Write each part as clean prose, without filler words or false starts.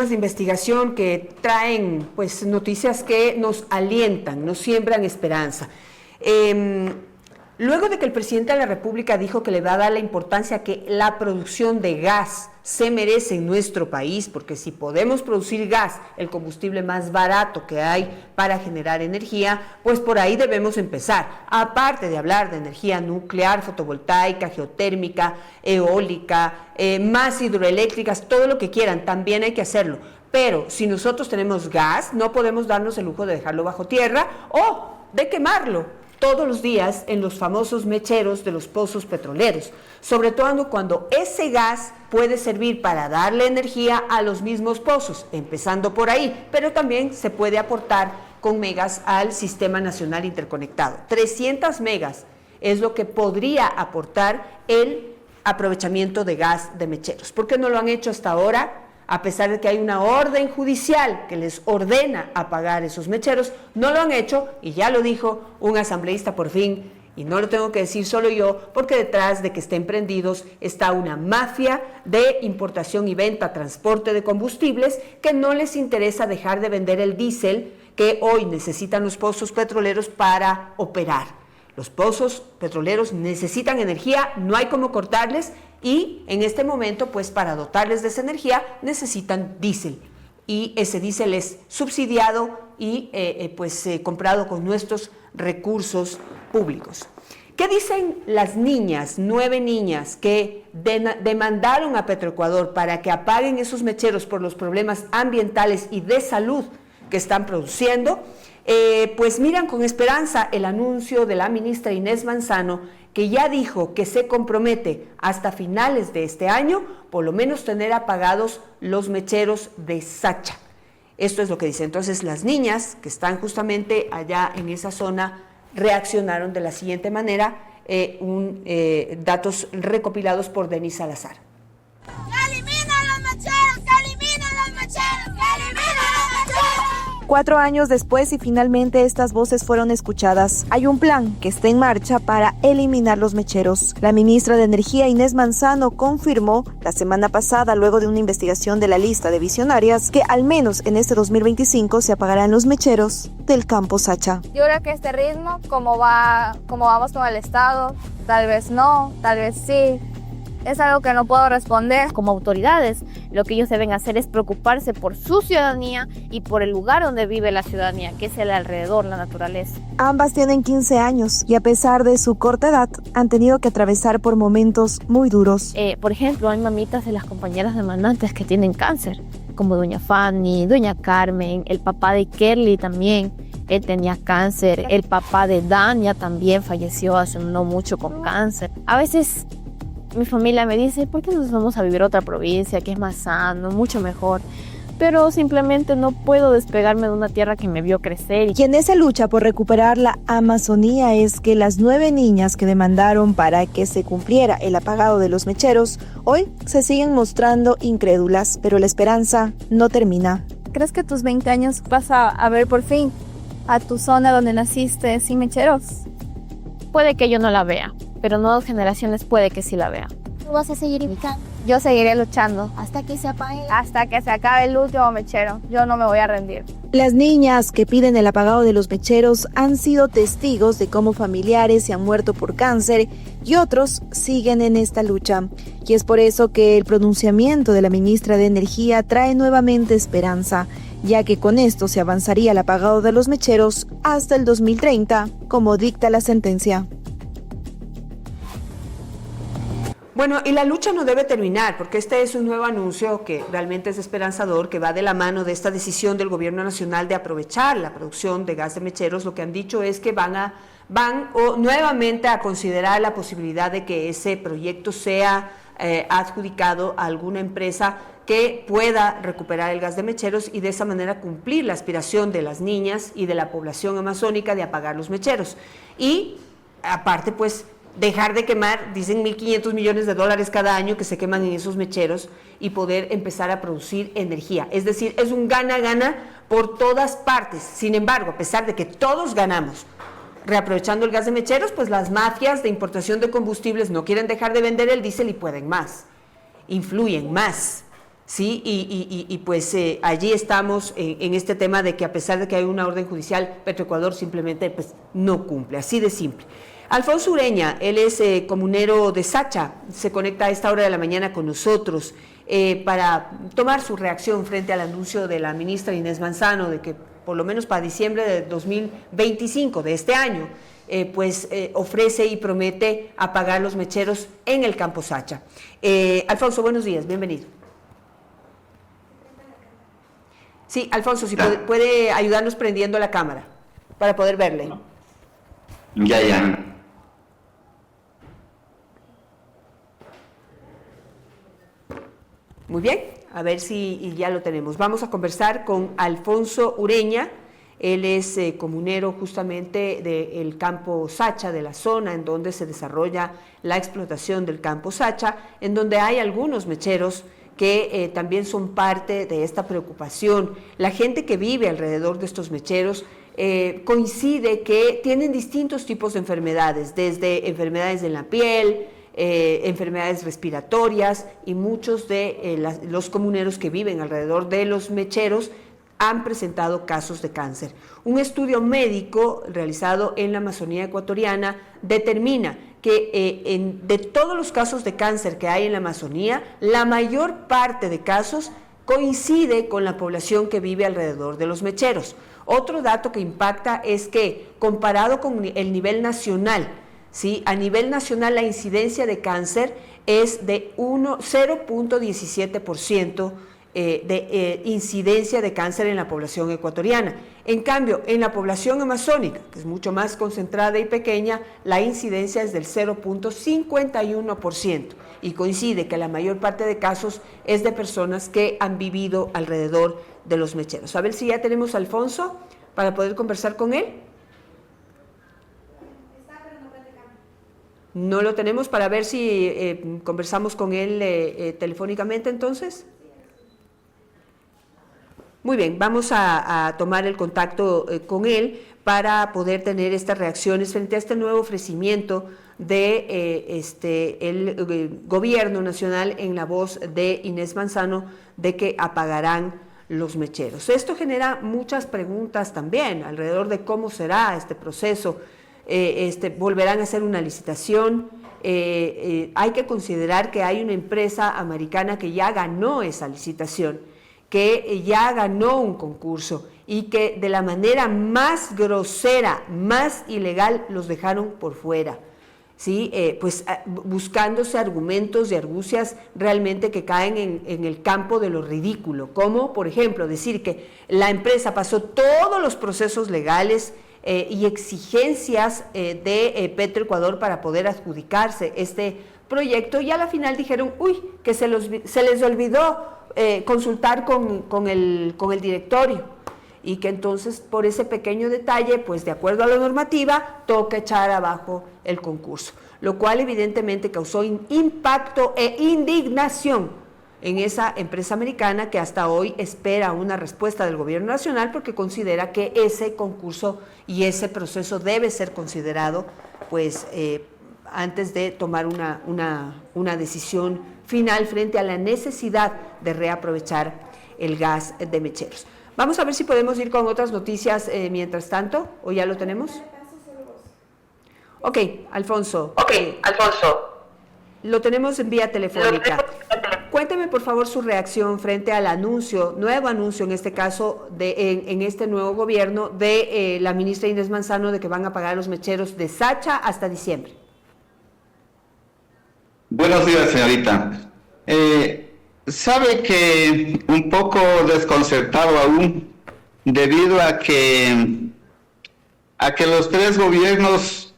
De investigación que traen pues noticias que nos alientan, nos siembran esperanza. Luego de que el presidente de la República dijo que le va a dar la importancia que la producción de gas se merece en nuestro país, porque si podemos producir gas, el combustible más barato que hay para generar energía, pues por ahí debemos empezar. Aparte de hablar de energía nuclear, fotovoltaica, geotérmica, eólica, más hidroeléctricas, todo lo que quieran, también hay que hacerlo. Pero si nosotros tenemos gas, no podemos darnos el lujo de dejarlo bajo tierra o de quemarlo todos los días en los famosos mecheros de los pozos petroleros, sobre todo cuando ese gas puede servir para darle energía a los mismos pozos, empezando por ahí, pero también se puede aportar con megas al Sistema Nacional Interconectado. 300 megas es lo que podría aportar el aprovechamiento de gas de mecheros. ¿Por qué no lo han hecho hasta ahora? A pesar de que hay una orden judicial que les ordena apagar esos mecheros, no lo han hecho, y ya lo dijo un asambleísta por fin, y no lo tengo que decir solo yo, porque detrás de que estén prendidos está una mafia de importación y venta, transporte de combustibles, que no les interesa dejar de vender el diésel que hoy necesitan los pozos petroleros para operar. Los pozos petroleros necesitan energía, no hay cómo cortarles, y en este momento, pues para dotarles de esa energía, necesitan diésel. Y ese diésel es subsidiado y comprado con nuestros recursos públicos. ¿Qué dicen las niñas, 9 niñas que demandaron a Petroecuador para que apaguen esos mecheros por los problemas ambientales y de salud que están produciendo? Pues miran con esperanza el anuncio de la ministra Inés Manzano, que ya dijo que se compromete hasta finales de este año, por lo menos tener apagados los mecheros de Sacha. Esto es lo que dice. Entonces las niñas que están justamente allá en esa zona reaccionaron de la siguiente manera, datos recopilados por Denis Salazar. ¡Que eliminen los mecheros! ¡Que eliminen los mecheros! ¡Que eliminen los mecheros! 4 años después y finalmente estas voces fueron escuchadas. Hay un plan que está en marcha para eliminar los mecheros. La ministra de Energía, Inés Manzano, confirmó la semana pasada, luego de una investigación de la lista de visionarias, que al menos en este 2025 se apagarán los mecheros del campo Sacha. Yo creo que este ritmo, como vamos con el Estado, tal vez no, tal vez sí. Es algo que no puedo responder. Como autoridades, lo que ellos deben hacer es preocuparse por su ciudadanía y por el lugar donde vive la ciudadanía, que es el alrededor, la naturaleza. Ambas tienen 15 años y a pesar de su corta edad, han tenido que atravesar por momentos muy duros. Por ejemplo, hay mamitas de las compañeras demandantes que tienen cáncer, como doña Fanny, doña Carmen, el papá de Kerly también. Él tenía cáncer, el papá de Dania también falleció hace no mucho con cáncer. A veces mi familia me dice, ¿por qué nos vamos a vivir a otra provincia que es más sano, mucho mejor? Pero simplemente no puedo despegarme de una tierra que me vio crecer. Y en esa lucha por recuperar la Amazonía es que las 9 niñas que demandaron para que se cumpliera el apagado de los mecheros, hoy se siguen mostrando incrédulas, pero la esperanza no termina. ¿Crees que a tus 20 años vas a ver por fin a tu zona donde naciste sin mecheros? Puede que yo no la vea, pero nuevas generaciones puede que sí la vean. ¿Tú vas a seguir luchando? Yo seguiré luchando. ¿Hasta que se apague? Hasta que se acabe el último mechero. Yo no me voy a rendir. Las niñas que piden el apagado de los mecheros han sido testigos de cómo familiares se han muerto por cáncer y otros siguen en esta lucha. Y es por eso que el pronunciamiento de la ministra de Energía trae nuevamente esperanza, ya que con esto se avanzaría el apagado de los mecheros hasta el 2030, como dicta la sentencia. Bueno, y la lucha no debe terminar, porque este es un nuevo anuncio que realmente es esperanzador, que va de la mano de esta decisión del Gobierno Nacional de aprovechar la producción de gas de mecheros. Lo que han dicho es que van nuevamente a considerar la posibilidad de que ese proyecto sea adjudicado a alguna empresa que pueda recuperar el gas de mecheros y de esa manera cumplir la aspiración de las niñas y de la población amazónica de apagar los mecheros. Y aparte, pues, dejar de quemar, dicen 1.500 millones de dólares cada año que se queman en esos mecheros y poder empezar a producir energía. Es decir, es un gana-gana por todas partes. Sin embargo, a pesar de que todos ganamos reaprovechando el gas de mecheros, pues las mafias de importación de combustibles no quieren dejar de vender el diésel y pueden más, influyen más, Sí, pues allí estamos en este tema de que a pesar de que hay una orden judicial, Petroecuador simplemente pues, no cumple, así de simple. Alfonso Ureña, él es comunero de Sacha, se conecta a esta hora de la mañana con nosotros para tomar su reacción frente al anuncio de la ministra Inés Manzano de que por lo menos para diciembre de 2025 de este año, ofrece y promete apagar los mecheros en el campo Sacha. Alfonso, buenos días, bienvenido. Sí, Alfonso, si puede ayudarnos prendiendo la cámara para poder verle. Ya. Muy bien, a ver si ya lo tenemos. Vamos a conversar con Alfonso Ureña. Él es comunero justamente del campo Sacha, de la zona en donde se desarrolla la explotación del campo Sacha, en donde hay algunos mecheros que también son parte de esta preocupación. La gente que vive alrededor de estos mecheros coincide que tienen distintos tipos de enfermedades, desde enfermedades de la piel, enfermedades respiratorias, y muchos de los comuneros que viven alrededor de los mecheros han presentado casos de cáncer. Un estudio médico realizado en la Amazonía ecuatoriana determina que de todos los casos de cáncer que hay en la Amazonía, la mayor parte de casos coincide con la población que vive alrededor de los mecheros. Otro dato que impacta es que, comparado con el nivel nacional, ¿sí? A nivel nacional la incidencia de cáncer es de 0.17% de incidencia de cáncer en la población ecuatoriana. En cambio, en la población amazónica, que es mucho más concentrada y pequeña, la incidencia es del 0.51% y coincide que la mayor parte de casos es de personas que han vivido alrededor de los mecheros. A ver si ya tenemos a Alfonso para poder conversar con él. No lo tenemos, para ver si conversamos con él telefónicamente entonces. Muy bien, vamos a tomar el contacto con él para poder tener estas reacciones frente a este nuevo ofrecimiento de el gobierno nacional en la voz de Inés Manzano de que apagarán los mecheros. Esto genera muchas preguntas también alrededor de cómo será este proceso. Volverán a hacer una licitación. Hay que considerar que hay una empresa americana que ya ganó esa licitación, que ya ganó un concurso y que de la manera más grosera, más ilegal, los dejaron por fuera, ¿sí? Buscándose argumentos y argucias realmente que caen en el campo de lo ridículo, como por ejemplo decir que la empresa pasó todos los procesos legales y exigencias de Petroecuador para poder adjudicarse este proyecto, y a la final dijeron, que se les olvidó consultar con el directorio, y que entonces por ese pequeño detalle, pues de acuerdo a la normativa, toca echar abajo el concurso, lo cual evidentemente causó impacto e indignación en esa empresa americana, que hasta hoy espera una respuesta del gobierno nacional porque considera que ese concurso y ese proceso debe ser considerado pues antes de tomar una decisión final frente a la necesidad de reaprovechar el gas de mecheros. Vamos a ver si podemos ir con otras noticias mientras tanto, ¿o ya lo tenemos? Ok, Alfonso. Lo tenemos en vía telefónica. Cuénteme por favor su reacción frente al nuevo anuncio en este caso, en este nuevo gobierno de la ministra Inés Manzano de que van a pagar los mecheros de Sacha hasta diciembre. Buenos días, señorita. Sabe que un poco desconcertado aún, debido a que los tres gobiernos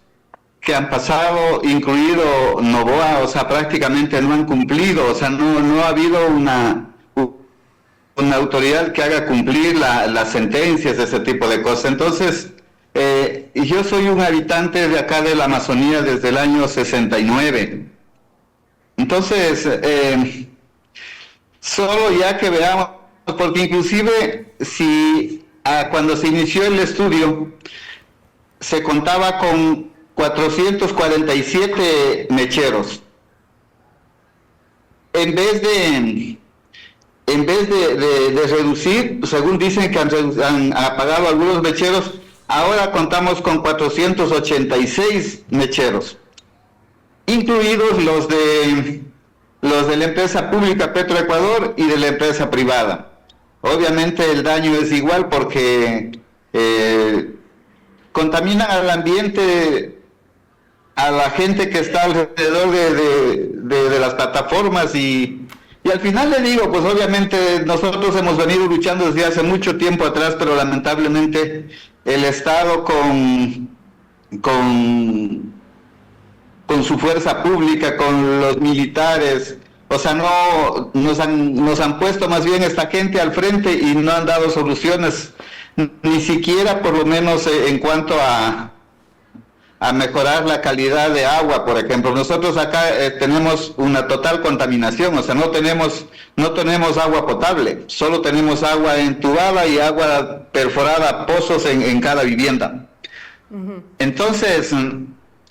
que han pasado, incluido Noboa, o sea, prácticamente no han cumplido, o sea, no ha habido una autoridad que haga cumplir las sentencias, ese tipo de cosas. Entonces, yo soy un habitante de acá de la Amazonía desde el año 69. Entonces, solo ya que veamos, porque inclusive cuando se inició el estudio, se contaba con 447 mecheros. En vez en vez de reducir, según dicen que han apagado algunos mecheros, ahora contamos con 486 mecheros, incluidos los de la empresa pública Petroecuador y de la empresa privada. Obviamente el daño es igual porque contaminan al ambiente, a la gente que está alrededor de las plataformas y al final le digo, pues obviamente nosotros hemos venido luchando desde hace mucho tiempo atrás, pero lamentablemente el Estado con su fuerza pública, con los militares, o sea, no nos han puesto más bien esta gente al frente y no han dado soluciones, ni siquiera por lo menos en cuanto a mejorar la calidad de agua, por ejemplo. Nosotros acá tenemos una total contaminación, o sea, no tenemos agua potable, solo tenemos agua entubada y agua perforada, pozos en cada vivienda. Entonces,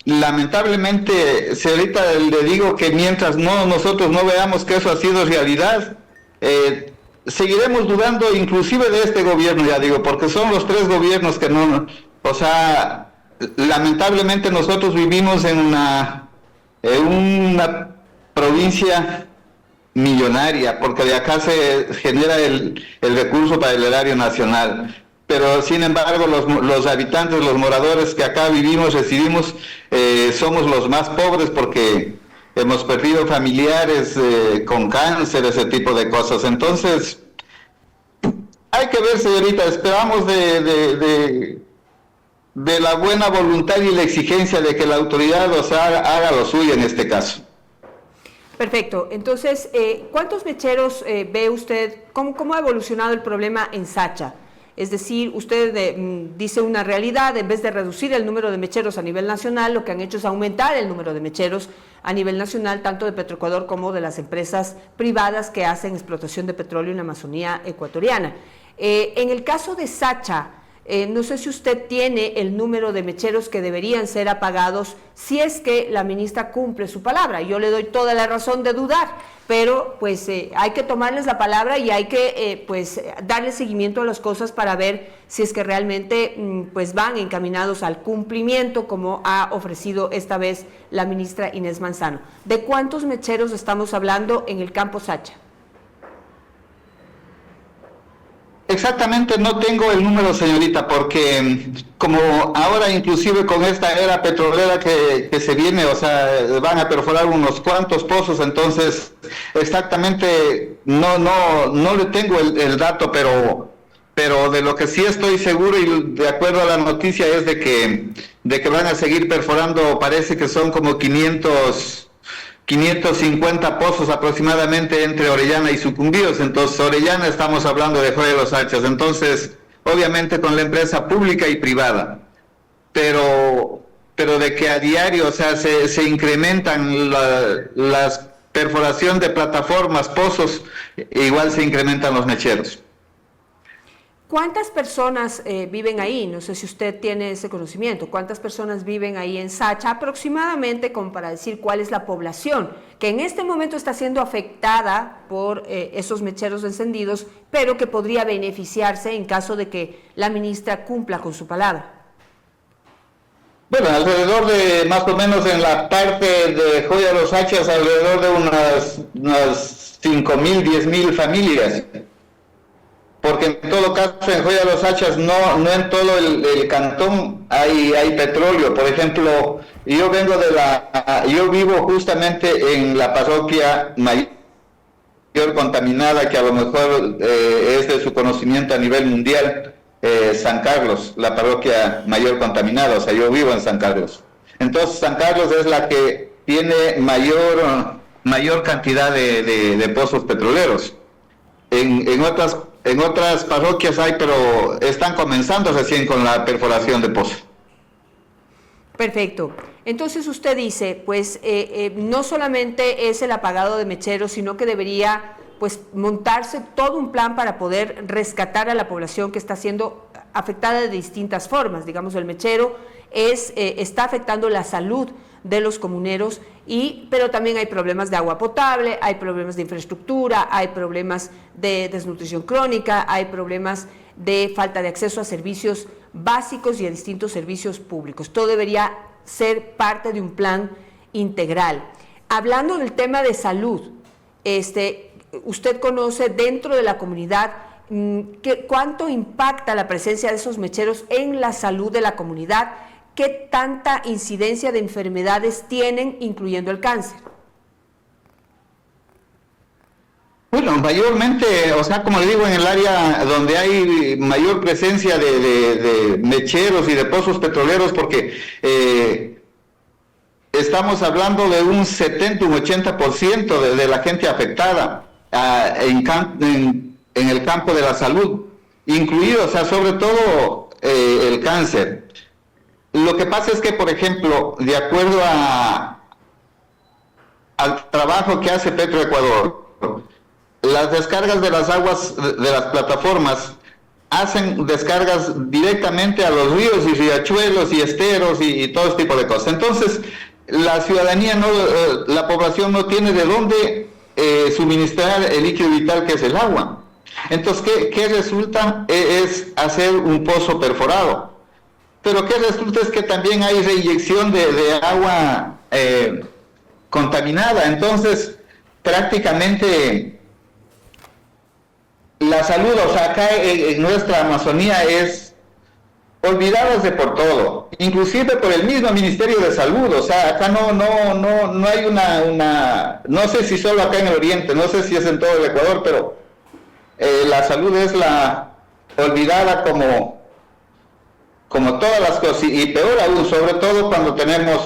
lamentablemente, si ahorita le digo que mientras nosotros no veamos que eso ha sido realidad, seguiremos dudando inclusive de este gobierno, ya digo, porque son los tres gobiernos que no, o sea, lamentablemente nosotros vivimos en una provincia millonaria, porque de acá se genera el recurso para el erario nacional. Pero sin embargo los habitantes, los moradores que acá vivimos, residimos, somos los más pobres porque hemos perdido familiares con cáncer, ese tipo de cosas. Entonces, hay que ver, señorita, esperamos de la buena voluntad y la exigencia de que la autoridad haga lo suyo en este caso. Perfecto. Entonces, ¿cuántos mecheros ve usted? ¿Cómo ha evolucionado el problema en Sacha? Es decir, usted dice una realidad, en vez de reducir el número de mecheros a nivel nacional, lo que han hecho es aumentar el número de mecheros a nivel nacional, tanto de Petroecuador como de las empresas privadas que hacen explotación de petróleo en la Amazonía ecuatoriana. En el caso de Sacha, no sé si usted tiene el número de mecheros que deberían ser apagados si es que la ministra cumple su palabra. Yo le doy toda la razón de dudar, pero pues hay que tomarles la palabra y hay que darle seguimiento a las cosas para ver si es que realmente pues van encaminados al cumplimiento, como ha ofrecido esta vez la ministra Inés Manzano. ¿De cuántos mecheros estamos hablando en el campo Sacha? Exactamente no tengo el número, señorita, porque como ahora inclusive con esta era petrolera que se viene, o sea, van a perforar unos cuantos pozos, entonces exactamente no le tengo el dato, pero de lo que sí estoy seguro y de acuerdo a la noticia es de que van a seguir perforando, parece que son como 550 pozos aproximadamente entre Orellana y Sucumbíos. Entonces Orellana estamos hablando de Joya de los Hachas, entonces obviamente con la empresa pública y privada, pero de que a diario, o sea, se incrementan las perforación de plataformas, pozos, igual se incrementan los mecheros. ¿Cuántas personas viven ahí? No sé si usted tiene ese conocimiento. ¿Cuántas personas viven ahí en Sacha? Aproximadamente, como para decir cuál es la población que en este momento está siendo afectada por esos mecheros encendidos, pero que podría beneficiarse en caso de que la ministra cumpla con su palabra. Bueno, alrededor de, más o menos en la parte de Joya de los Hachas, alrededor de unas 5.000, 10.000 familias. Porque en todo caso en Joya de los Hachas no en todo el cantón hay petróleo. Por ejemplo, yo vivo justamente en la parroquia mayor contaminada, que a lo mejor es de su conocimiento a nivel mundial, San Carlos, la parroquia mayor contaminada, o sea, yo vivo en San Carlos. Entonces San Carlos es la que tiene mayor cantidad de pozos petroleros. En otras parroquias hay, pero están comenzando recién con la perforación de pozos. Perfecto. Entonces usted dice, pues no solamente es el apagado de mecheros, sino que debería pues montarse todo un plan para poder rescatar a la población que está siendo afectada de distintas formas. Digamos, el mechero está afectando la salud de los comuneros, pero también hay problemas de agua potable, hay problemas de infraestructura, hay problemas de desnutrición crónica, hay problemas de falta de acceso a servicios básicos y a distintos servicios públicos. Todo debería ser parte de un plan integral. Hablando del tema de salud, usted conoce dentro de la comunidad cuánto impacta la presencia de esos mecheros en la salud de la comunidad, qué tanta incidencia de enfermedades tienen, incluyendo el cáncer. Bueno, mayormente, o sea, como le digo, en el área donde hay mayor presencia de mecheros y de pozos petroleros, porque estamos hablando de un 70, un 80% de la gente afectada en el campo de la salud, incluido, o sea, sobre todo el cáncer. Lo que pasa es que, por ejemplo, de acuerdo al trabajo que hace Petroecuador, las descargas de las aguas de las plataformas hacen descargas directamente a los ríos y riachuelos y esteros y todo este tipo de cosas. Entonces, la ciudadanía, la población no tiene de dónde suministrar el líquido vital que es el agua. Entonces, ¿qué resulta? Es hacer un pozo perforado. Pero ¿qué resulta? Es que también hay reinyección de agua contaminada. Entonces, prácticamente la salud, o sea, acá en nuestra Amazonía es olvidados de por todo, inclusive por el mismo Ministerio de Salud. O sea, acá no hay una, no sé si solo acá en el Oriente, no sé si es en todo el Ecuador, pero la salud es la olvidada como todas las cosas, y peor aún, sobre todo cuando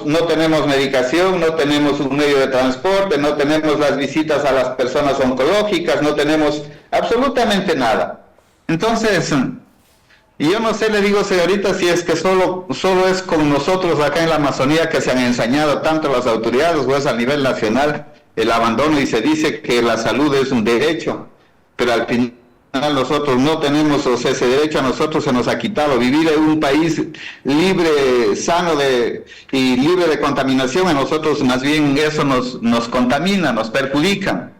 no tenemos medicación, no tenemos un medio de transporte, no tenemos las visitas a las personas oncológicas, no tenemos absolutamente nada. Entonces, yo no sé, le digo, señorita, si es que solo es con nosotros acá en la Amazonía que se han ensañado tanto las autoridades, o es a nivel nacional el abandono, y se dice que la salud es un derecho, pero al final nosotros no tenemos, o sea, ese derecho a nosotros se nos ha quitado. Vivir en un país libre, sano y libre de contaminación, a nosotros más bien eso nos contamina, nos perjudica.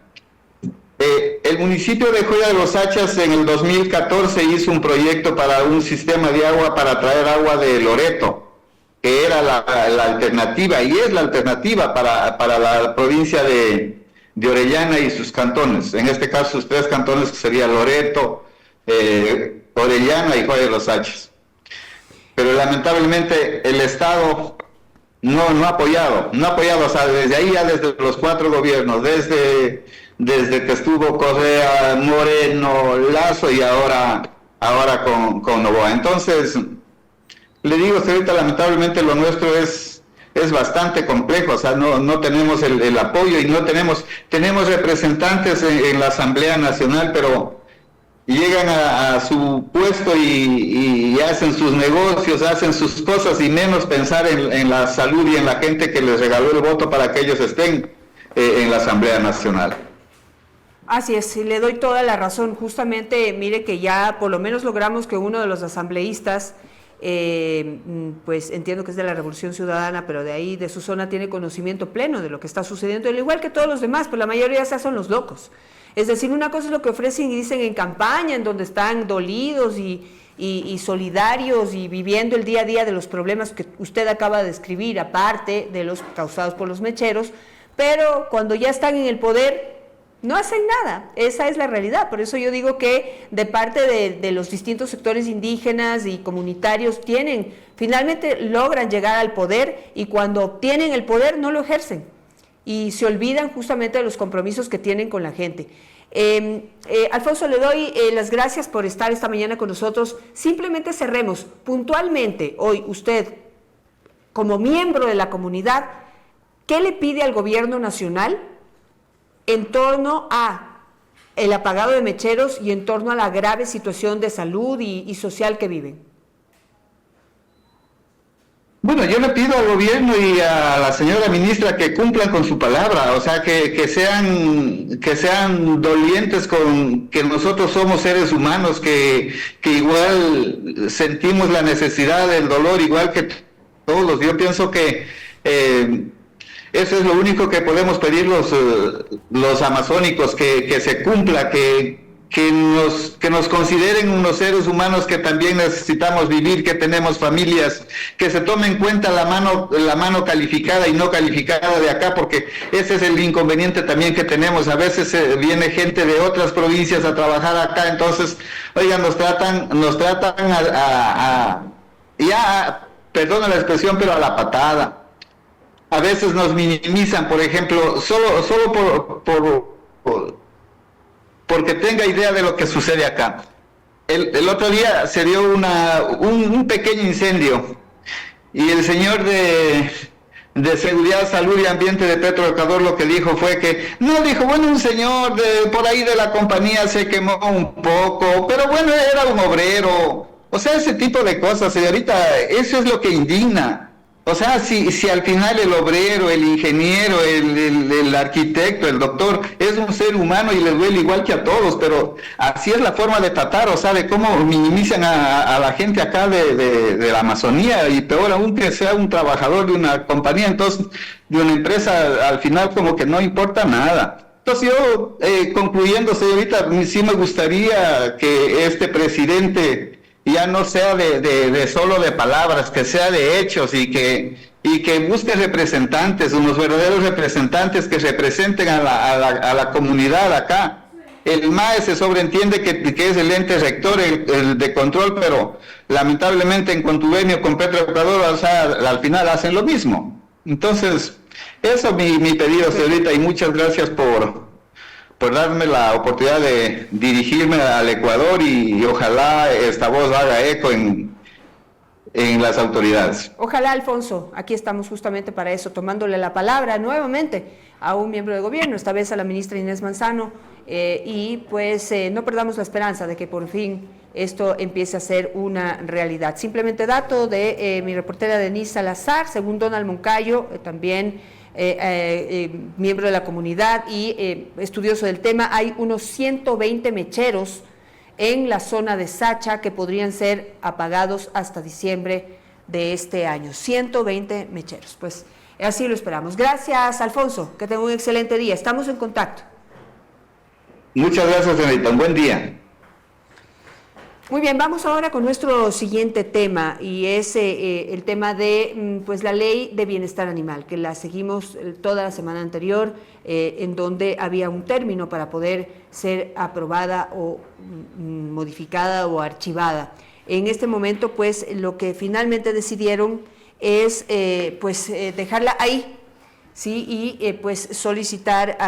El municipio de Joya de los Hachas en el 2014 hizo un proyecto para un sistema de agua para traer agua de Loreto, que era la alternativa, y es la alternativa para la provincia de Orellana y sus cantones, en este caso sus tres cantones, que sería Loreto, Orellana y Joya de los Hachas. Pero lamentablemente el Estado no ha apoyado, o sea, desde ahí, ya desde los 4 gobiernos, desde que estuvo Correa, Moreno, Lazo y ahora con Noboa. Entonces, le digo, ahorita lamentablemente lo nuestro es bastante complejo, o sea, no tenemos el apoyo, y no tenemos representantes en la Asamblea Nacional, pero llegan a su puesto y hacen sus negocios, hacen sus cosas, y menos pensar en la salud y en la gente que les regaló el voto para que ellos estén en la Asamblea Nacional. Así es, y le doy toda la razón. Justamente, mire que ya por lo menos logramos que uno de los asambleístas, pues entiendo que es de la Revolución Ciudadana, pero de ahí, de su zona, tiene conocimiento pleno de lo que está sucediendo, al igual que todos los demás, pues la mayoría se hacen los locos. Es decir, una cosa es lo que ofrecen y dicen en campaña, en donde están dolidos y solidarios y viviendo el día a día de los problemas que usted acaba de describir, aparte de los causados por los mecheros, pero cuando ya están en el poder no hacen nada. Esa es la realidad. Por eso yo digo que de parte de los distintos sectores indígenas y comunitarios finalmente logran llegar al poder, y cuando obtienen el poder no lo ejercen y se olvidan justamente de los compromisos que tienen con la gente. Alfonso, le doy las gracias por estar esta mañana con nosotros. Simplemente cerremos puntualmente hoy, usted como miembro de la comunidad, ¿qué le pide al gobierno nacional en torno a el apagado de mecheros y en torno a la grave situación de salud y social que viven? Bueno, yo le pido al gobierno y a la señora ministra que cumplan con su palabra, o sea, que sean dolientes con que nosotros somos seres humanos, que igual sentimos la necesidad del dolor igual que todos. Yo pienso que Eso es lo único que podemos pedir los amazónicos, que se cumpla, que nos consideren unos seres humanos que también necesitamos vivir, que tenemos familias, que se tome en cuenta la mano calificada y no calificada de acá, porque ese es el inconveniente también que tenemos. A veces viene gente de otras provincias a trabajar acá, entonces, oigan, nos tratan perdona la expresión, pero a la patada. A veces nos minimizan, por ejemplo, solo porque tenga idea de lo que sucede acá. El otro día se dio un pequeño incendio y el señor de Seguridad, Salud y Ambiente de Petroecuador lo que dijo fue que, un señor por ahí de la compañía se quemó un poco, pero bueno, era un obrero. O sea, ese tipo de cosas, señorita, eso es lo que indigna. O sea, si al final el obrero, el ingeniero, el arquitecto, el doctor, es un ser humano y les duele igual que a todos, pero así es la forma de tratar, o sea, de cómo minimizan a la gente acá de la Amazonía, y peor aún que sea un trabajador de una compañía, entonces, de una empresa, al final como que no importa nada. Entonces yo, concluyendo, señorita, sí me gustaría que este presidente ya no sea de solo de palabras, que sea de hechos y que busque representantes, unos verdaderos representantes que representen a la comunidad acá. El MAE se sobreentiende que es el ente rector, el de control, pero lamentablemente en contuvenio con Petroecuador, o sea, al final hacen lo mismo. Entonces, eso es mi pedido, señorita, y muchas gracias por darme la oportunidad de dirigirme al Ecuador y ojalá esta voz haga eco en las autoridades. Ojalá, Alfonso, aquí estamos justamente para eso, tomándole la palabra nuevamente a un miembro de gobierno, esta vez a la ministra Inés Manzano, y pues no perdamos la esperanza de que por fin esto empiece a ser una realidad. Simplemente dato de mi reportera Denise Salazar, según Donald Moncayo, también miembro de la comunidad y estudioso del tema, hay unos 120 mecheros en la zona de Sacha que podrían ser apagados hasta diciembre de este año. 120 mecheros, pues así lo esperamos. Gracias, Alfonso, que tenga un excelente día, estamos en contacto. Muchas gracias, señorita, un buen día. Muy bien, vamos ahora con nuestro siguiente tema, y es el tema de pues la ley de bienestar animal, que la seguimos toda la semana anterior, en donde había un término para poder ser aprobada o modificada o archivada. En este momento, pues, lo que finalmente decidieron es dejarla ahí, ¿sí? Y pues solicitar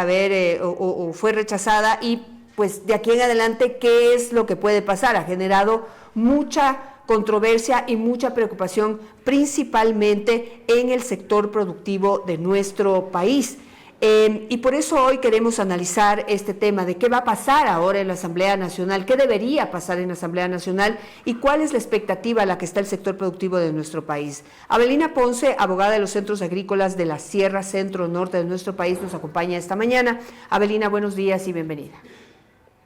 o fue rechazada, y pues de aquí en adelante, ¿qué es lo que puede pasar? Ha generado mucha controversia y mucha preocupación, principalmente en el sector productivo de nuestro país. Y por eso hoy queremos analizar este tema de qué va a pasar ahora en la Asamblea Nacional, qué debería pasar en la Asamblea Nacional y cuál es la expectativa a la que está el sector productivo de nuestro país. Abelina Ponce, abogada de los centros agrícolas de la Sierra Centro-Norte de nuestro país, nos acompaña esta mañana. Abelina, buenos días y bienvenida.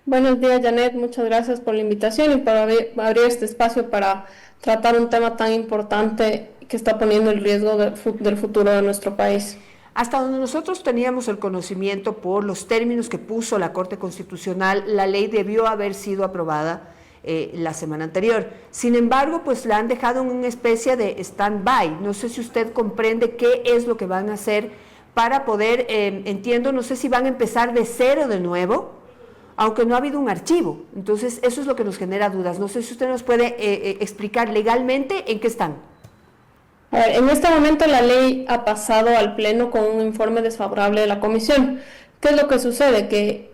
Buenos días, Janet, muchas gracias por la invitación y por abrir este espacio para tratar un tema tan importante que está poniendo en riesgo del futuro de nuestro país. Hasta donde nosotros teníamos el conocimiento por los términos que puso la Corte Constitucional, la ley debió haber sido aprobada la semana anterior. Sin embargo, pues la han dejado en una especie de stand-by. No sé si usted comprende qué es lo que van a hacer para poder, no sé si van a empezar de cero de nuevo, aunque no ha habido un archivo. Entonces, eso es lo que nos genera dudas. No sé si usted nos puede explicar legalmente en qué están. A ver, en este momento la ley ha pasado al Pleno con un informe desfavorable de la Comisión. ¿Qué es lo que sucede? Que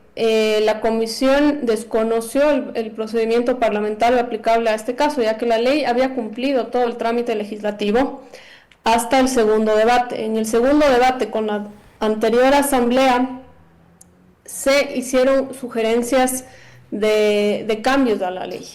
la Comisión desconoció el procedimiento parlamentario aplicable a este caso, ya que la ley había cumplido todo el trámite legislativo hasta el segundo debate. En el segundo debate, con la anterior Asamblea, se hicieron sugerencias de cambios a la ley.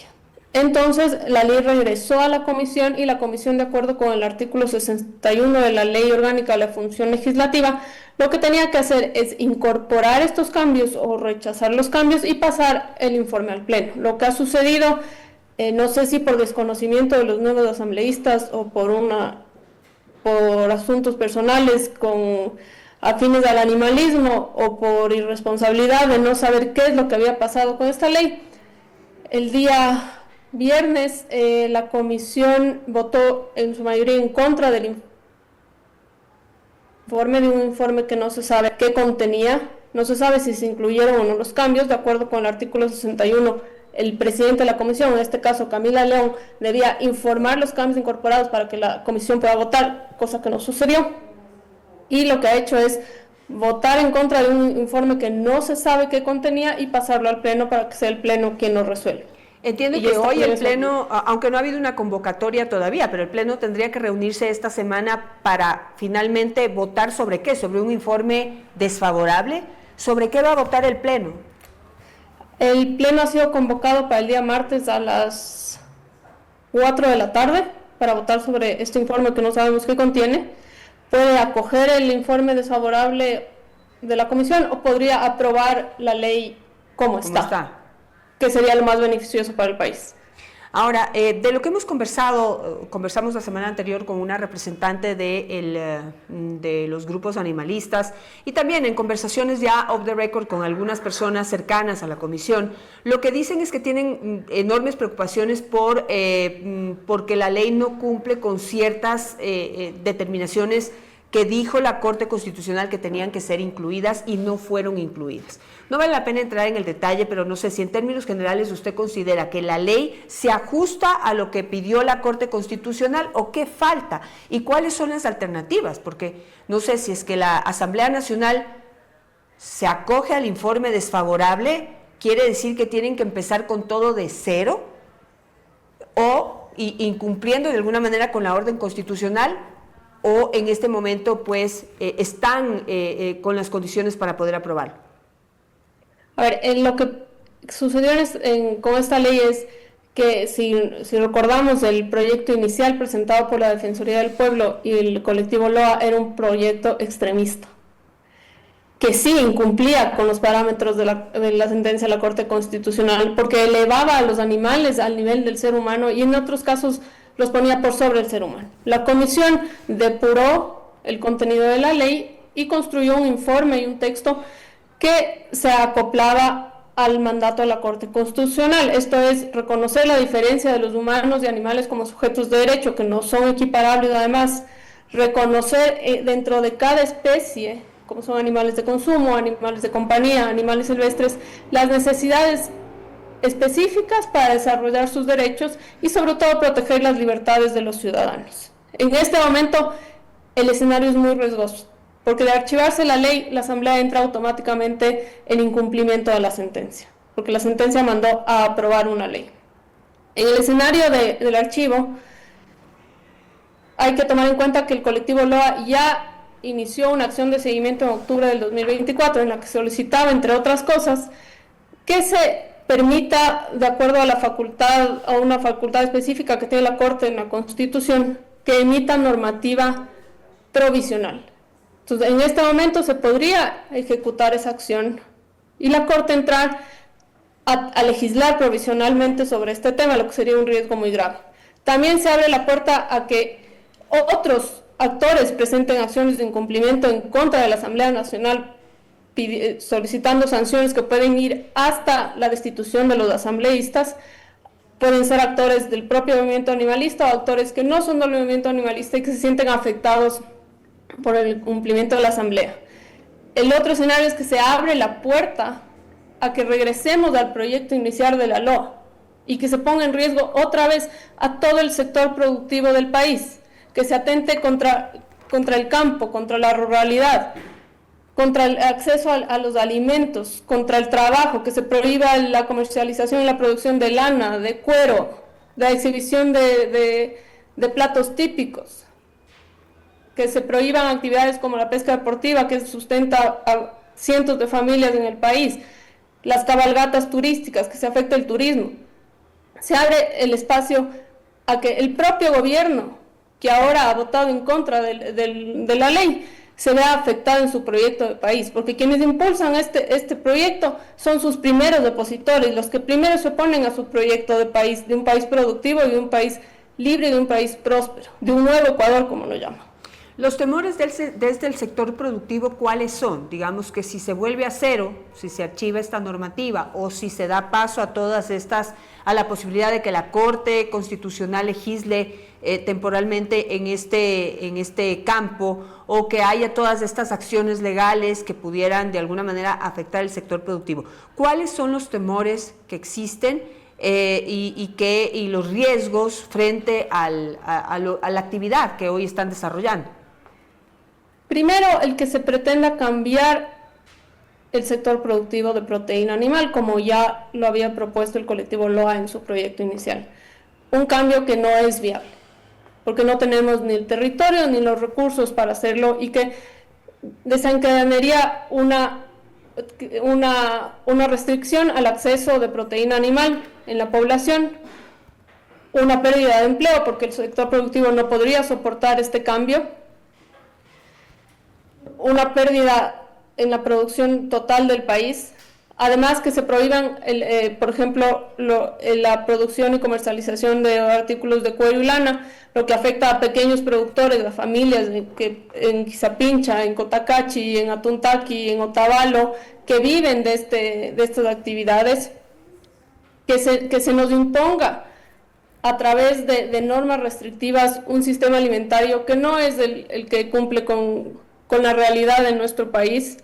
Entonces, la ley regresó a la Comisión y la Comisión, de acuerdo con el artículo 61 de la Ley Orgánica de la Función Legislativa, lo que tenía que hacer es incorporar estos cambios o rechazar los cambios y pasar el informe al Pleno. Lo que ha sucedido, no sé si por desconocimiento de los nuevos asambleístas o por asuntos personales con a fines del animalismo o por irresponsabilidad de no saber qué es lo que había pasado con esta ley. El día viernes la comisión votó en su mayoría en contra del informe, de un informe que no se sabe qué contenía, no se sabe si se incluyeron o no los cambios. De acuerdo con el artículo 61, el presidente de la comisión, en este caso Camila León, debía informar los cambios incorporados para que la comisión pueda votar, cosa que no sucedió. Y lo que ha hecho es votar en contra de un informe que no se sabe qué contenía y pasarlo al Pleno para que sea el Pleno quien lo resuelva. Entiendo que hoy el Pleno, aunque no ha habido una convocatoria todavía, pero el Pleno tendría que reunirse esta semana para finalmente votar sobre qué, sobre un informe desfavorable. ¿Sobre qué va a votar el Pleno? El Pleno ha sido convocado para el día martes a las 4 de la tarde para votar sobre este informe que no sabemos qué contiene. Puede acoger el informe desfavorable de la comisión o podría aprobar la ley como está, que sería lo más beneficioso para el país. Ahora, de lo que hemos conversamos la semana anterior con una representante de los grupos animalistas y también en conversaciones ya off the record con algunas personas cercanas a la comisión, lo que dicen es que tienen enormes preocupaciones porque la ley no cumple con ciertas determinaciones que dijo la Corte Constitucional que tenían que ser incluidas y no fueron incluidas. No vale la pena entrar en el detalle, pero no sé si en términos generales usted considera que la ley se ajusta a lo que pidió la Corte Constitucional o qué falta y cuáles son las alternativas, porque no sé si es que la Asamblea Nacional se acoge al informe desfavorable, quiere decir que tienen que empezar con todo de cero o incumpliendo de alguna manera con la orden constitucional, o en este momento pues están con las condiciones para poder aprobarlo. A ver, lo que sucedió con esta ley es que si recordamos el proyecto inicial presentado por la Defensoría del Pueblo y el colectivo LOA era un proyecto extremista, que sí incumplía con los parámetros de la sentencia de la Corte Constitucional, porque elevaba a los animales al nivel del ser humano y en otros casos los ponía por sobre el ser humano. La comisión depuró el contenido de la ley y construyó un informe y un texto que se acoplaba al mandato de la Corte Constitucional. Esto es reconocer la diferencia de los humanos y animales como sujetos de derecho, que no son equiparables, además, reconocer dentro de cada especie, como son animales de consumo, animales de compañía, animales silvestres, las necesidades específicas para desarrollar sus derechos y sobre todo proteger las libertades de los ciudadanos. En este momento el escenario es muy riesgoso, porque de archivarse la ley, la Asamblea entra automáticamente en incumplimiento de la sentencia, porque la sentencia mandó a aprobar una ley. En el escenario del archivo hay que tomar en cuenta que el colectivo LOA ya inició una acción de seguimiento en octubre del 2024 en la que solicitaba, entre otras cosas, que se permita, de acuerdo a una facultad específica que tiene la Corte en la Constitución, que emita normativa provisional. Entonces, en este momento se podría ejecutar esa acción y la Corte entrar a legislar provisionalmente sobre este tema, lo que sería un riesgo muy grave. También se abre la puerta a que otros actores presenten acciones de incumplimiento en contra de la Asamblea Nacional, solicitando sanciones que pueden ir hasta la destitución de los asambleístas. Pueden ser actores del propio movimiento animalista o actores que no son del movimiento animalista y que se sienten afectados por el cumplimiento de la asamblea. El otro escenario es que se abre la puerta a que regresemos al proyecto inicial de la LOA y que se ponga en riesgo otra vez a todo el sector productivo del país, que se atente contra el campo, contra la ruralidad, contra el acceso a los alimentos, contra el trabajo, que se prohíba la comercialización y la producción de lana, de cuero, la exhibición de platos típicos, que se prohíban actividades como la pesca deportiva, que sustenta a cientos de familias en el país, las cabalgatas turísticas, que se afecta el turismo. Se abre el espacio a que el propio gobierno, que ahora ha votado en contra de la ley, se vea afectado en su proyecto de país, porque quienes impulsan este proyecto son sus primeros depositores, los que primero se oponen a su proyecto de país, de un país productivo y de un país libre y de un país próspero, de un nuevo Ecuador, como lo llaman. Los temores desde el sector productivo, ¿cuáles son? Digamos que si se vuelve a cero, si se archiva esta normativa o si se da paso a todas estas, a la posibilidad de que la Corte Constitucional legisle temporalmente en este campo, o que haya todas estas acciones legales que pudieran de alguna manera afectar el sector productivo. ¿Cuáles son los temores que existen y los riesgos frente a la actividad que hoy están desarrollando? Primero, el que se pretenda cambiar el sector productivo de proteína animal, como ya lo había propuesto el colectivo LOA en su proyecto inicial. Un cambio que no es viable, porque no tenemos ni el territorio ni los recursos para hacerlo, y que desencadenaría una restricción al acceso de proteína animal en la población, una pérdida de empleo, porque el sector productivo no podría soportar este cambio, una pérdida en la producción total del país, además que se prohíban, por ejemplo, la producción y comercialización de artículos de cuero y lana, lo que afecta a pequeños productores, a familias en Quizapincha, en Cotacachi, en Atuntaqui, en Otavalo, que viven de estas actividades, que se nos imponga a través de normas restrictivas un sistema alimentario que no es el que cumple con la realidad de nuestro país,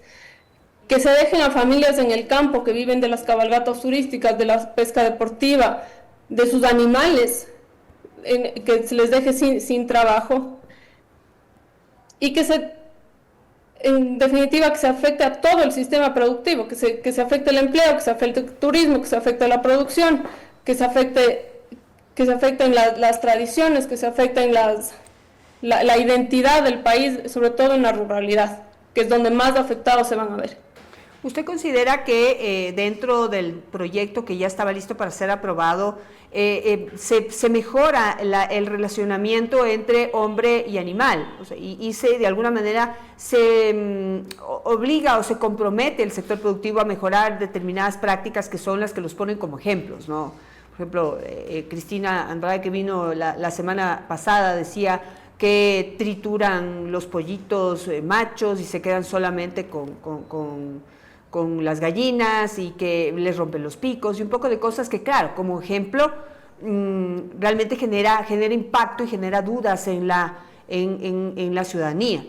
que se dejen a familias en el campo que viven de las cabalgatas turísticas, de la pesca deportiva, de sus animales, que se les deje sin trabajo, y en definitiva, que se afecte a todo el sistema productivo, que se afecte el empleo, que se afecte el turismo, que se afecte la producción, que se afecten las tradiciones, que se afecten la identidad del país, sobre todo en la ruralidad, que es donde más afectados se van a ver. ¿Usted considera que dentro del proyecto que ya estaba listo para ser aprobado, se mejora el relacionamiento entre hombre y animal? O sea, y de alguna manera se obliga o se compromete el sector productivo a mejorar determinadas prácticas que son las que los ponen como ejemplos, ¿no? Por ejemplo, Cristina Andrade, que vino la semana pasada, decía que trituran los pollitos machos y se quedan solamente con las gallinas, y que les rompen los picos, y un poco de cosas que, claro, como ejemplo, realmente genera impacto y genera dudas en la ciudadanía.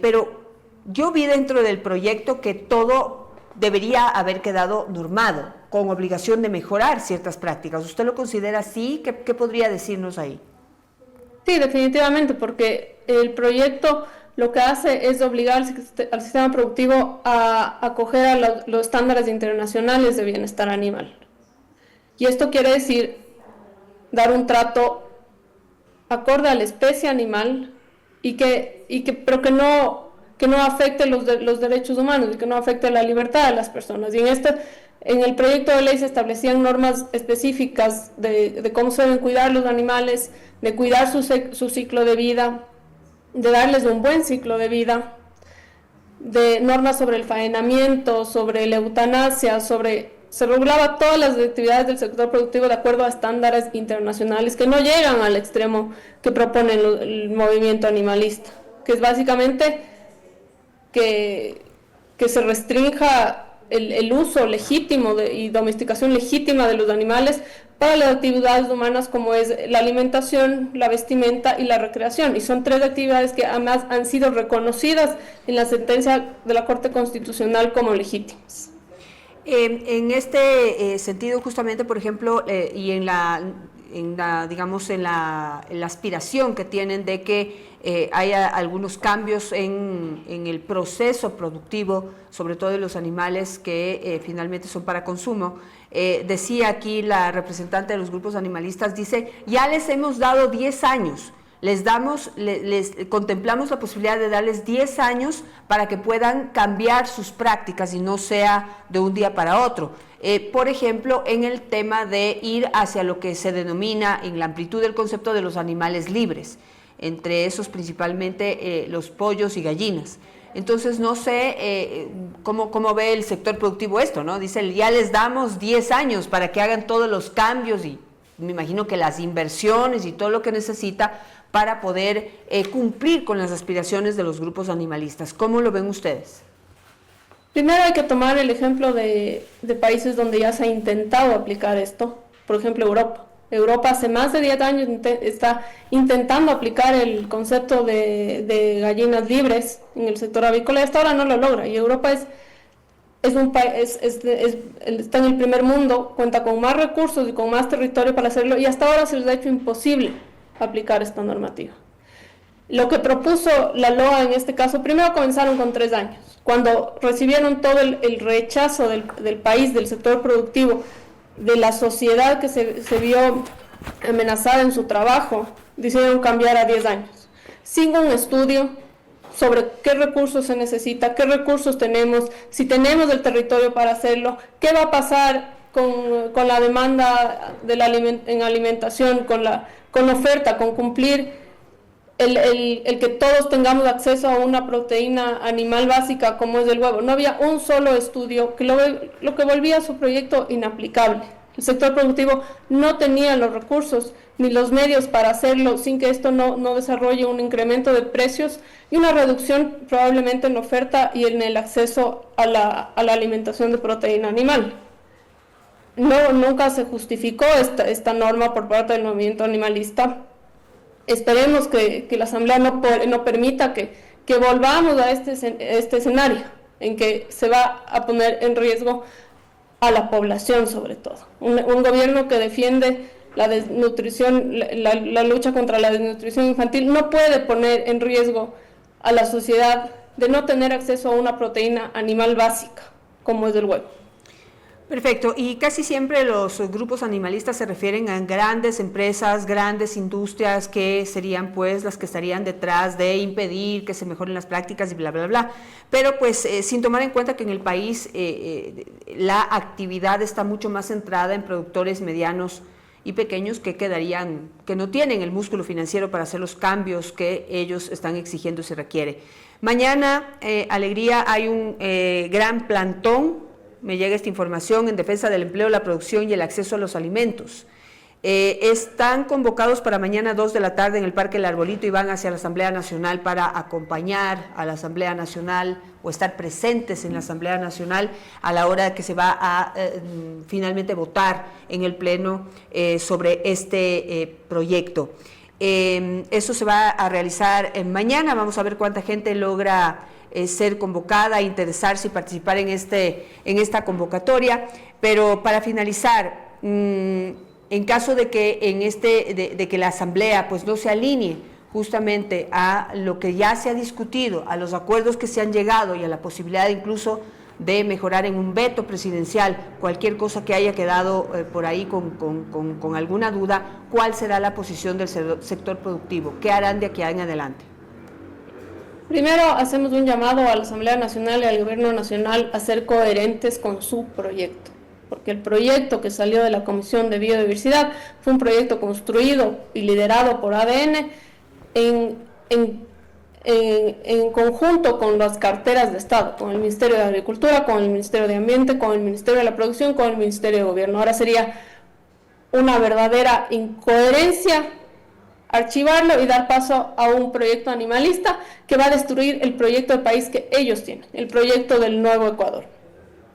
Pero yo vi dentro del proyecto que todo debería haber quedado normado, con obligación de mejorar ciertas prácticas. ¿Usted lo considera así? ¿Qué podría decirnos ahí? Sí, definitivamente, porque el proyecto lo que hace es obligar al sistema productivo a acoger a los estándares internacionales de bienestar animal. Y esto quiere decir dar un trato acorde a la especie animal, pero que no afecte los derechos humanos y que no afecte la libertad de las personas. Y en el proyecto de ley se establecían normas específicas de cómo se deben cuidar los animales, de cuidar su ciclo de vida, de darles un buen ciclo de vida, de normas sobre el faenamiento, sobre la eutanasia, se regulaba todas las actividades del sector productivo de acuerdo a estándares internacionales que no llegan al extremo que propone el movimiento animalista, que es básicamente que se restrinja el uso legítimo y domesticación legítima de los animales para las actividades humanas, como es la alimentación, la vestimenta y la recreación. Y son tres actividades que además han sido reconocidas en la sentencia de la Corte Constitucional como legítimas. En este sentido, justamente, por ejemplo, y en la aspiración que tienen de que haya algunos cambios en el proceso productivo, sobre todo de los animales que finalmente son para consumo. Decía aquí la representante de los grupos animalistas, dice, ya les hemos dado 10 años, les contemplamos la posibilidad de darles 10 años para que puedan cambiar sus prácticas y no sea de un día para otro. Por ejemplo, en el tema de ir hacia lo que se denomina en la amplitud del concepto de los animales libres, entre esos principalmente los pollos y gallinas. Entonces, no sé cómo ve el sector productivo esto, ¿no? Dice, ya les damos 10 años para que hagan todos los cambios, y me imagino que las inversiones y todo lo que necesita para poder cumplir con las aspiraciones de los grupos animalistas. ¿Cómo lo ven ustedes? Primero hay que tomar el ejemplo de países donde ya se ha intentado aplicar esto, por ejemplo Europa. Europa hace más de 10 años está intentando aplicar el concepto de gallinas libres en el sector avícola y hasta ahora no lo logra. Y Europa está en el primer mundo, cuenta con más recursos y con más territorio para hacerlo y hasta ahora se les ha hecho imposible aplicar esta normativa. Lo que propuso la LOA en este caso, primero comenzaron con 3 años. Cuando recibieron todo el rechazo del país, del sector productivo, de la sociedad que se vio amenazada en su trabajo, decidieron cambiar a 10 años, sin un estudio sobre qué recursos se necesita, qué recursos tenemos, si tenemos el territorio para hacerlo, qué va a pasar con la demanda en alimentación, con la oferta, con cumplir el que todos tengamos acceso a una proteína animal básica como es el huevo. No había un solo estudio, que lo que volvía a su proyecto inaplicable. El sector productivo no tenía los recursos ni los medios para hacerlo sin que esto no desarrolle un incremento de precios y una reducción probablemente en la oferta y en el acceso a la alimentación de proteína animal. Nunca se justificó esta norma por parte del movimiento animalista. Esperemos que la Asamblea no permita que volvamos a este escenario en que se va a poner en riesgo a la población sobre todo. Un gobierno que defiende la desnutrición, la lucha contra la desnutrición infantil no puede poner en riesgo a la sociedad de no tener acceso a una proteína animal básica como es el huevo. Perfecto, y casi siempre los grupos animalistas se refieren a grandes empresas, grandes industrias que serían pues las que estarían detrás de impedir que se mejoren las prácticas y bla, bla, bla. Pero pues sin tomar en cuenta que en el país la actividad está mucho más centrada en productores medianos y pequeños que no tienen el músculo financiero para hacer los cambios que ellos están exigiendo y se requiere. Mañana, Alegría, hay un gran plantón. Me llega esta información en defensa del empleo, la producción y el acceso a los alimentos. Están convocados para mañana 2 de la tarde en el Parque El Arbolito y van hacia la Asamblea Nacional para acompañar a la Asamblea Nacional o estar presentes en la Asamblea Nacional a la hora que se va a finalmente votar en el Pleno sobre este proyecto. Eso se va a realizar mañana, vamos a ver cuánta gente logra ser convocada, interesarse y participar en esta convocatoria, pero para finalizar, en caso de que de que la Asamblea pues no se alinee justamente a lo que ya se ha discutido, a los acuerdos que se han llegado y a la posibilidad incluso de mejorar en un veto presidencial, cualquier cosa que haya quedado por ahí con alguna duda, ¿cuál será la posición del sector productivo? ¿Qué harán de aquí en adelante? Primero, hacemos un llamado a la Asamblea Nacional y al Gobierno Nacional a ser coherentes con su proyecto, porque el proyecto que salió de la Comisión de Biodiversidad fue un proyecto construido y liderado por ADN en conjunto con las carteras de Estado, con el Ministerio de Agricultura, con el Ministerio de Ambiente, con el Ministerio de la Producción, con el Ministerio de Gobierno. Ahora sería una verdadera incoherencia archivarlo y dar paso a un proyecto animalista que va a destruir el proyecto de país que ellos tienen, el proyecto del nuevo Ecuador.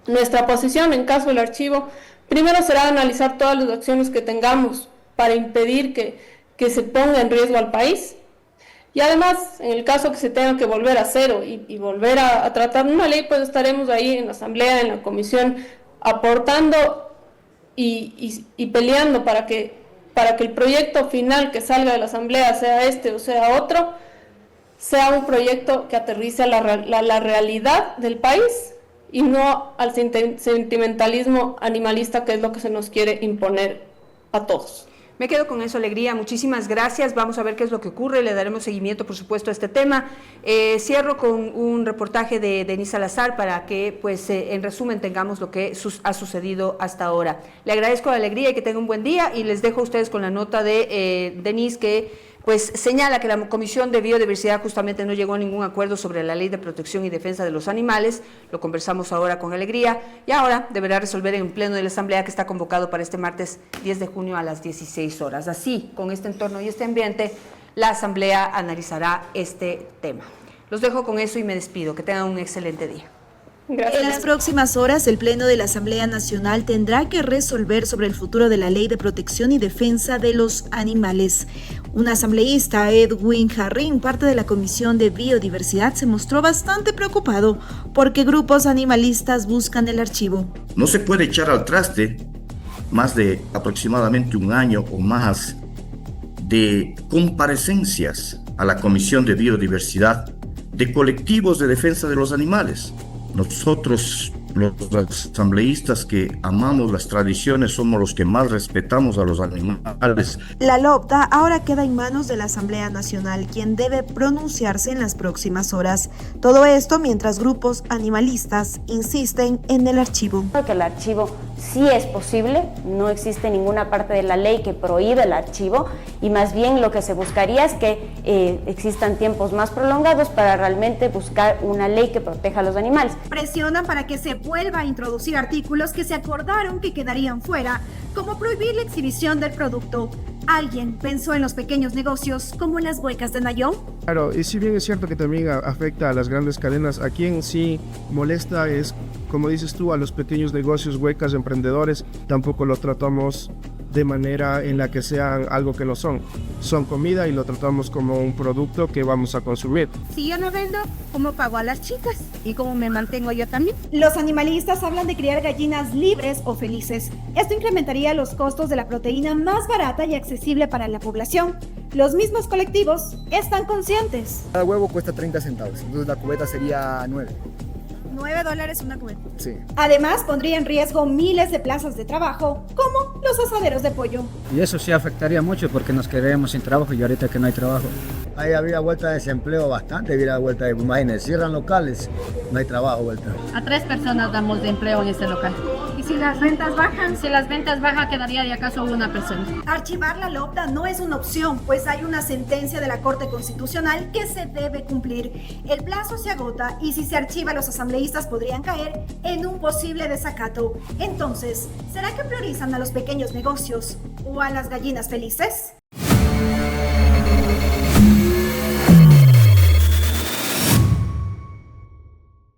Nuestra posición en caso del archivo, primero será analizar todas las acciones que tengamos para impedir que se ponga en riesgo al país, y además, en el caso que se tenga que volver a cero y volver a tratar una ley, pues estaremos ahí en la Asamblea, en la Comisión, aportando y peleando para que el proyecto final que salga de la Asamblea, sea este o sea otro, sea un proyecto que aterrice a la realidad del país y no al sentimentalismo animalista, que es lo que se nos quiere imponer a todos. Me quedo con eso, Alegría. Muchísimas gracias. Vamos a ver qué es lo que ocurre. Le daremos seguimiento, por supuesto, a este tema. Cierro con un reportaje de Denise Salazar para que, pues, en resumen, tengamos lo que ha sucedido hasta ahora. Le agradezco a Alegría y que tenga un buen día, y les dejo a ustedes con la nota de Denise, que pues señala que la Comisión de Biodiversidad justamente no llegó a ningún acuerdo sobre la Ley de Protección y Defensa de los Animales. Lo conversamos ahora con Alegría y ahora deberá resolver en el Pleno de la Asamblea, que está convocado para este martes 10 de junio a las 16 horas. Así, con este entorno y este ambiente, la Asamblea analizará este tema. Los dejo con eso y me despido. Que tengan un excelente día. Gracias. En las próximas horas, el Pleno de la Asamblea Nacional tendrá que resolver sobre el futuro de la Ley de Protección y Defensa de los Animales. Un asambleísta, Edwin Jarrín, parte de la Comisión de Biodiversidad, se mostró bastante preocupado porque grupos animalistas buscan el archivo. No se puede echar al traste más de aproximadamente un año o más de comparecencias a la Comisión de Biodiversidad de colectivos de defensa de los animales. Nosotros, los asambleístas que amamos las tradiciones, somos los que más respetamos a los animales. La LOPTA ahora queda en manos de la Asamblea Nacional, quien debe pronunciarse en las próximas horas. Todo esto mientras grupos animalistas insisten en el archivo. Que el archivo sí es posible, no existe ninguna parte de la ley que prohíbe el archivo y más bien lo que se buscaría es que existan tiempos más prolongados para realmente buscar una ley que proteja a los animales. Presionan para que se vuelva a introducir artículos que se acordaron que quedarían fuera, como prohibir la exhibición del producto. ¿Alguien pensó en los pequeños negocios como en las huecas de Nayón? Claro, y si bien es cierto que también afecta a las grandes cadenas, a quien sí molesta es, como dices tú, a los pequeños negocios, huecas, emprendedores. Tampoco lo tratamos de manera en la que sean algo que no son. Son comida y lo tratamos como un producto que vamos a consumir. Si yo no vendo, ¿cómo pago a las chicas? ¿Y cómo me mantengo yo también? Los animalistas hablan de criar gallinas libres o felices. Esto incrementaría los costos de la proteína más barata y accesible para la población. Los mismos colectivos están conscientes. Cada huevo cuesta 30 centavos, entonces la cubeta sería 9. $9 una cubeta. Sí. Además, pondría en riesgo miles de plazas de trabajo, como los asaderos de pollo. Y eso sí afectaría mucho porque nos quedaríamos sin trabajo y ahorita que no hay trabajo. Ahí habría vuelta de desempleo bastante, habría vuelta de, imagínense, cierran locales, no hay trabajo, vuelta. A 3 personas damos de empleo en este local. ¿Y si las rentas bajan? Si las ventas bajan, quedaría de acaso una persona. Archivar la LOPTA no es una opción, pues hay una sentencia de la Corte Constitucional que se debe cumplir. El plazo se agota y si se archiva, los asambleístas podrían caer en un posible desacato. Entonces, ¿será que priorizan a los pequeños negocios o a las gallinas felices?